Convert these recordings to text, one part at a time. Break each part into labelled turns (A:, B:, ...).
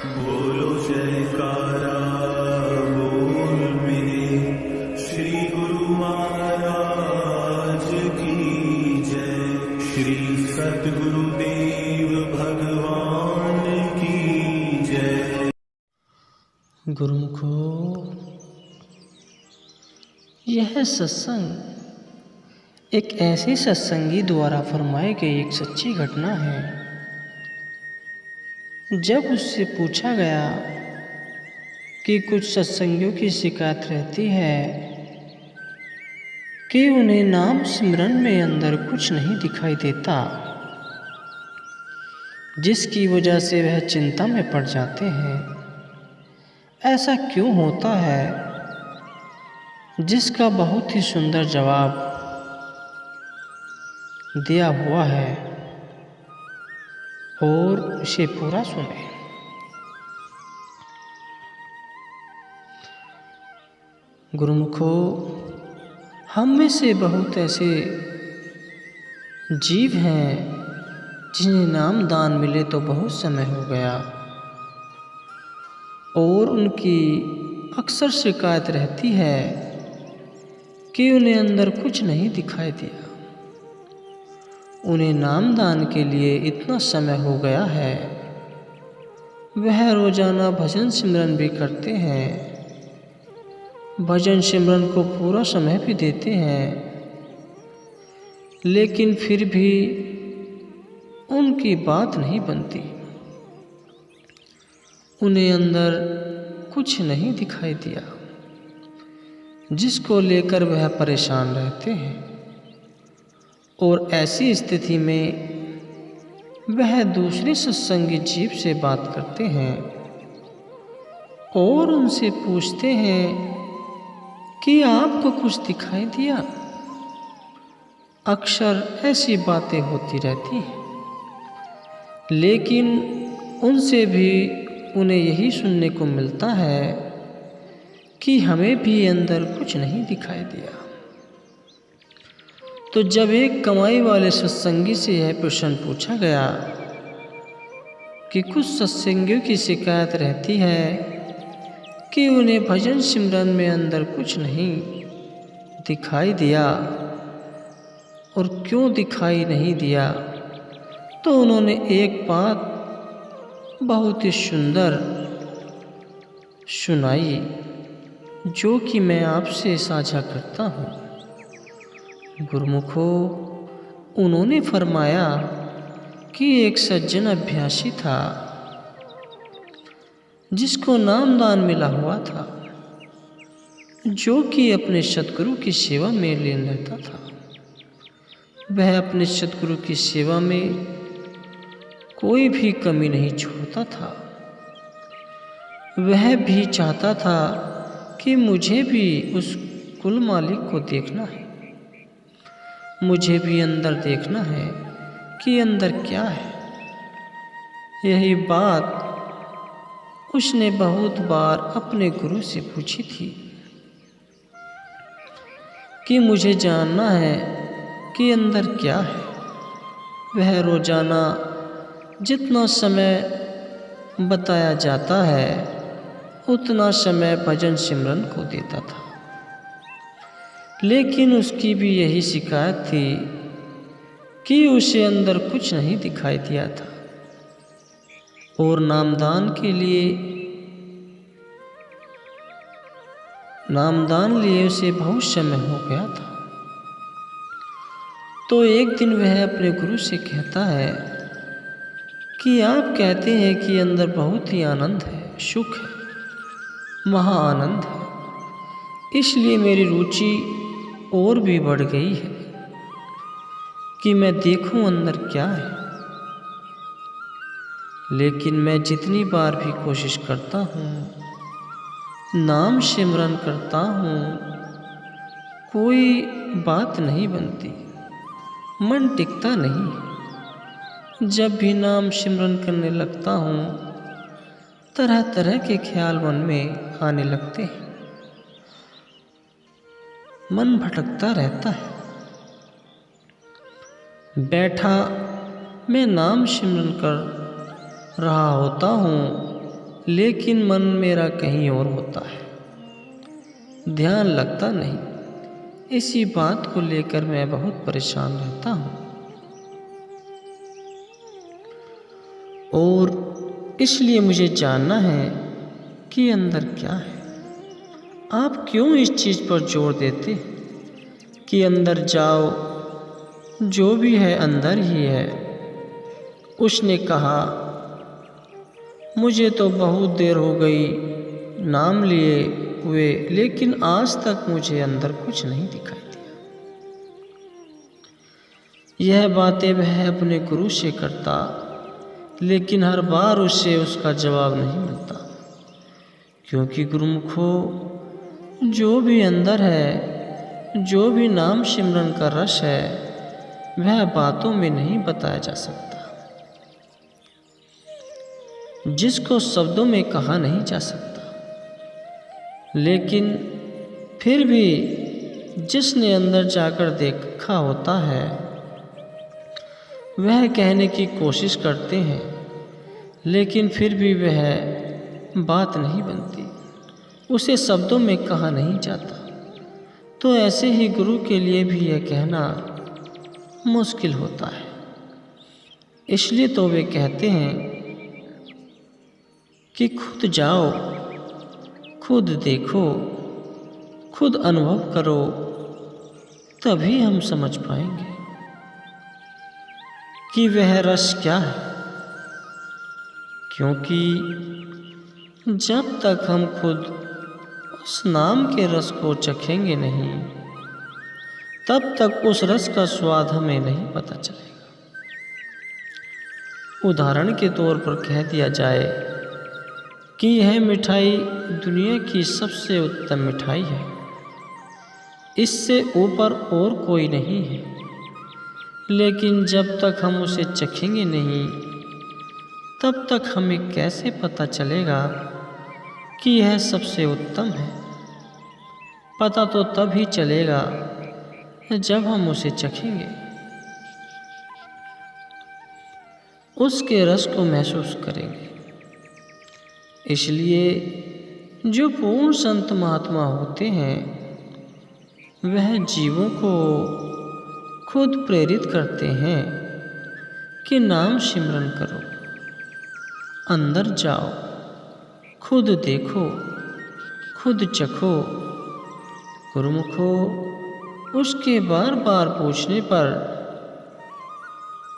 A: बोलो जयकारा बोल मेरे श्री गुरु महाराज की जय। श्री सतगुरुदेव भगवान की जय।
B: गुरुमुखो, यह सत्संग एक ऐसे सत्संगी द्वारा फरमाई गई एक सच्ची घटना है। जब उससे पूछा गया कि कुछ सत्संगियों की शिकायत रहती है कि उन्हें नाम सिमरन में अंदर कुछ नहीं दिखाई देता, जिसकी वजह से वह चिंता में पड़ जाते हैं। ऐसा क्यों होता है? जिसका बहुत ही सुंदर जवाब दिया हुआ है और उसे पूरा सुने। गुरुमुखो, हम में से बहुत ऐसे जीव हैं जिन्हें नाम दान मिले तो बहुत समय हो गया और उनकी अक्सर शिकायत रहती है कि उन्हें अंदर कुछ नहीं दिखाई दिया। उन्हें नाम दान के लिए इतना समय हो गया है, वह रोजाना भजन सिमरन भी करते हैं, भजन सिमरन को पूरा समय भी देते हैं, लेकिन फिर भी उनकी बात नहीं बनती। उन्हें अंदर कुछ नहीं दिखाई दिया, जिसको लेकर वह परेशान रहते हैं। और ऐसी स्थिति में वह दूसरे सत्संगी जीव से बात करते हैं और उनसे पूछते हैं कि आपको कुछ दिखाई दिया? अक्सर ऐसी बातें होती रहती हैं, लेकिन उनसे भी उन्हें यही सुनने को मिलता है कि हमें भी अंदर कुछ नहीं दिखाई दिया। तो जब एक कमाई वाले सत्संगी से यह प्रश्न पूछा गया कि कुछ सत्संगियों की शिकायत रहती है कि उन्हें भजन सिमरन में अंदर कुछ नहीं दिखाई दिया और क्यों दिखाई नहीं दिया, तो उन्होंने एक बात बहुत ही सुंदर सुनाई, जो कि मैं आपसे साझा करता हूँ। गुरुमुखो, उन्होंने फरमाया कि एक सज्जन अभ्यासी था जिसको नामदान मिला हुआ था, जो कि अपने सतगुरु की सेवा में लीन रहता था। वह अपने सतगुरु की सेवा में कोई भी कमी नहीं छोड़ता था। वह भी चाहता था कि मुझे भी उस कुल मालिक को देखना है, मुझे भी अंदर देखना है कि अंदर क्या है। यही बात उसने बहुत बार अपने गुरु से पूछी थी कि मुझे जानना है कि अंदर क्या है। वह रोजाना जितना समय बताया जाता है उतना समय भजन सिमरन को देता था, लेकिन उसकी भी यही शिकायत थी कि उसे अंदर कुछ नहीं दिखाई दिया था और नामदान लिए उसे बहुत समय हो गया था। तो एक दिन वह अपने गुरु से कहता है कि आप कहते हैं कि अंदर बहुत ही आनंद है, सुख है, महा आनंद है, इसलिए मेरी रुचि और भी बढ़ गई है कि मैं देखूं अंदर क्या है। लेकिन मैं जितनी बार भी कोशिश करता हूँ, नाम सिमरन करता हूँ, कोई बात नहीं बनती, मन टिकता नहीं। जब भी नाम सिमरन करने लगता हूँ, तरह तरह के ख्याल मन में आने लगते हैं, मन भटकता रहता है। बैठा मैं नाम सिमरन कर रहा होता हूँ लेकिन मन मेरा कहीं और होता है, ध्यान लगता नहीं। इसी बात को लेकर मैं बहुत परेशान रहता हूँ और इसलिए मुझे जानना है कि अंदर क्या है। आप क्यों इस चीज़ पर जोर देते कि अंदर जाओ, जो भी है अंदर ही है। उसने कहा, मुझे तो बहुत देर हो गई नाम लिए हुए, लेकिन आज तक मुझे अंदर कुछ नहीं दिखाई दिया। यह बातें वह अपने गुरु से करता, लेकिन हर बार उसे उसका जवाब नहीं मिलता, क्योंकि गुरुमुखो, जो भी अंदर है, जो भी नाम सिमरन का रस है, वह बातों में नहीं बताया जा सकता, जिसको शब्दों में कहा नहीं जा सकता। लेकिन फिर भी जिसने अंदर जाकर देखा होता है, वह कहने की कोशिश करते हैं, लेकिन फिर भी वह बात नहीं बनती, उसे शब्दों में कहा नहीं जाता। तो ऐसे ही गुरु के लिए भी यह कहना मुश्किल होता है। इसलिए तो वे कहते हैं कि खुद जाओ, खुद देखो, खुद अनुभव करो, तभी हम समझ पाएंगे कि वह रस क्या है। क्योंकि जब तक हम खुद उस नाम के रस को चखेंगे नहीं, तब तक उस रस का स्वाद हमें नहीं पता चलेगा। उदाहरण के तौर पर कह दिया जाए कि यह मिठाई दुनिया की सबसे उत्तम मिठाई है, इससे ऊपर और कोई नहीं है, लेकिन जब तक हम उसे चखेंगे नहीं, तब तक हमें कैसे पता चलेगा कि यह सबसे उत्तम है। पता तो तब ही चलेगा जब हम उसे चखेंगे, उसके रस को महसूस करेंगे। इसलिए जो पूर्ण संत महात्मा होते हैं, वह जीवों को खुद प्रेरित करते हैं कि नाम सिमरन करो, अंदर जाओ, खुद देखो, खुद चखो। गुरुमुखो, उसके बार बार पूछने पर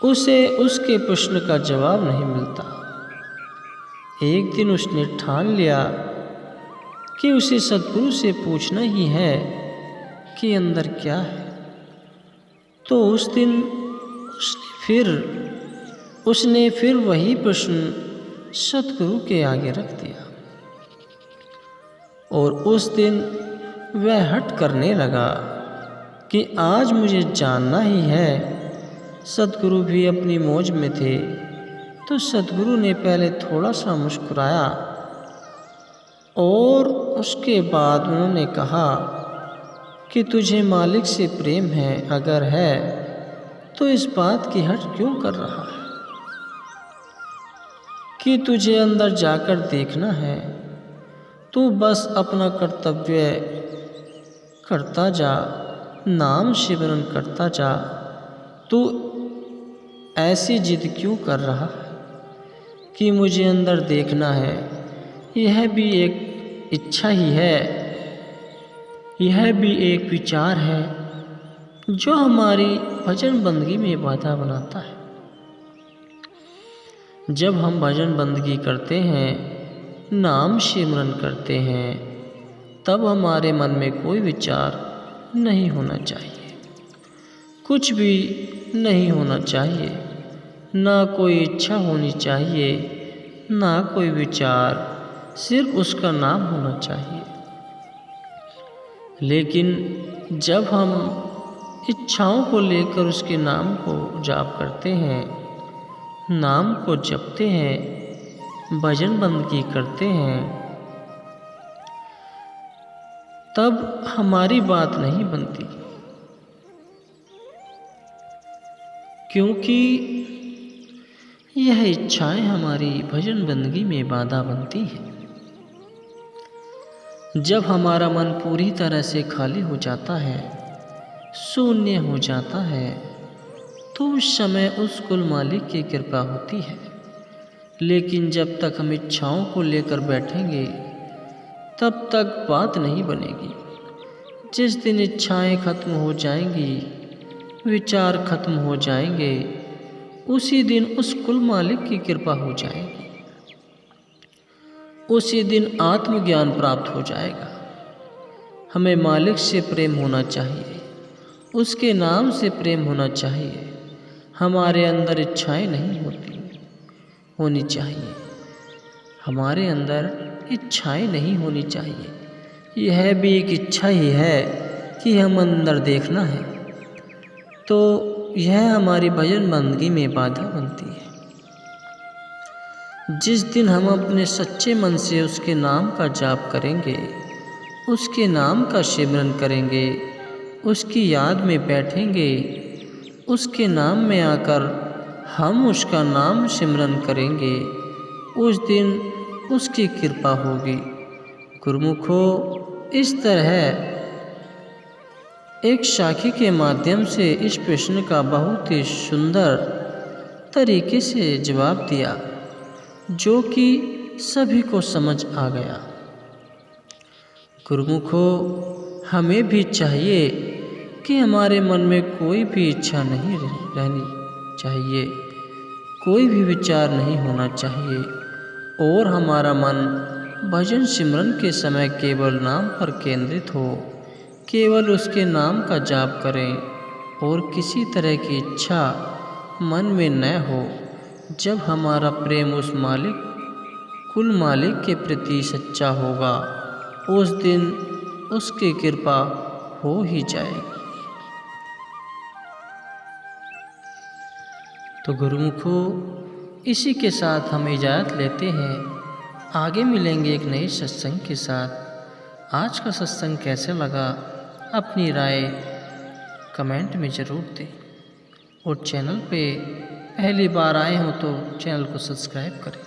B: उसे उसके प्रश्न का जवाब नहीं मिलता। एक दिन उसने ठान लिया कि उसे सद्गुरु से पूछना ही है कि अंदर क्या है। तो उस दिन उसने फिर वही प्रश्न सद्गुरु के आगे रख दिया, और उस दिन वह हट करने लगा कि आज मुझे जानना ही है। सद्गुरु भी अपनी मौज में थे, तो सद्गुरु ने पहले थोड़ा सा मुस्कुराया और उसके बाद उन्होंने कहा कि तुझे मालिक से प्रेम है, अगर है तो इस बात की हट क्यों कर रहा है कि तुझे अंदर जाकर देखना है। तू बस अपना कर्तव्य करता जा, नाम सिमरन करता जा। तू ऐसी जिद क्यों कर रहा है कि मुझे अंदर देखना है? यह भी एक इच्छा ही है, यह भी एक विचार है जो हमारी भजन बंदगी में बाधा बनाता है। जब हम भजन बंदगी करते हैं, नाम सिमरन करते हैं, तब हमारे मन में कोई विचार नहीं होना चाहिए, कुछ भी नहीं होना चाहिए, ना कोई इच्छा होनी चाहिए, ना कोई विचार, सिर्फ उसका नाम होना चाहिए। लेकिन जब हम इच्छाओं को लेकर उसके नाम को जाप करते हैं, नाम को जपते हैं, भजन बंदगी करते हैं, तब हमारी बात नहीं बनती, क्योंकि यह इच्छाएं हमारी भजन बंदगी में बाधा बनती है। जब हमारा मन पूरी तरह से खाली हो जाता है, शून्य हो जाता है, तो उस समय उस कुल मालिक की कृपा होती है। लेकिन जब तक हम इच्छाओं को लेकर बैठेंगे तब तक बात नहीं बनेगी। जिस दिन इच्छाएं खत्म हो जाएंगी, विचार खत्म हो जाएंगे, उसी दिन उस कुल मालिक की कृपा हो जाएगी। उसी दिन आत्मज्ञान प्राप्त हो जाएगा। हमें मालिक से प्रेम होना चाहिए, उसके नाम से प्रेम होना चाहिए। हमारे अंदर इच्छाएं नहीं होनी चाहिए। हमारे अंदर इच्छाएं नहीं होनी चाहिए। यह भी एक इच्छा ही है कि हम अंदर देखना है, तो यह हमारी भजन बंदगी में बाधा बनती है। जिस दिन हम अपने सच्चे मन से उसके नाम का जाप करेंगे, उसके नाम का सिमरन करेंगे, उसकी याद में बैठेंगे, उसके नाम में आकर हम उसका नाम सिमरन करेंगे, उस दिन उसकी कृपा होगी। गुरुमुखो, इस तरह एक साखी के माध्यम से इस प्रश्न का बहुत ही सुंदर तरीके से जवाब दिया, जो कि सभी को समझ आ गया। गुरुमुखो, हमें भी चाहिए कि हमारे मन में कोई भी इच्छा नहीं रहनी चाहिए, कोई भी विचार नहीं होना चाहिए, और हमारा मन भजन सिमरन के समय केवल नाम पर केंद्रित हो, केवल उसके नाम का जाप करें और किसी तरह की इच्छा मन में न हो। जब हमारा प्रेम उस मालिक, कुल मालिक के प्रति सच्चा होगा, उस दिन उसकी कृपा हो ही जाएगी। तो गुरुमुखो, इसी के साथ हम इजाज़त लेते हैं। आगे मिलेंगे एक नए सत्संग के साथ। आज का सत्संग कैसे लगा, अपनी राय कमेंट में ज़रूर दें, और चैनल पे पहली बार आए हो तो चैनल को सब्सक्राइब करें।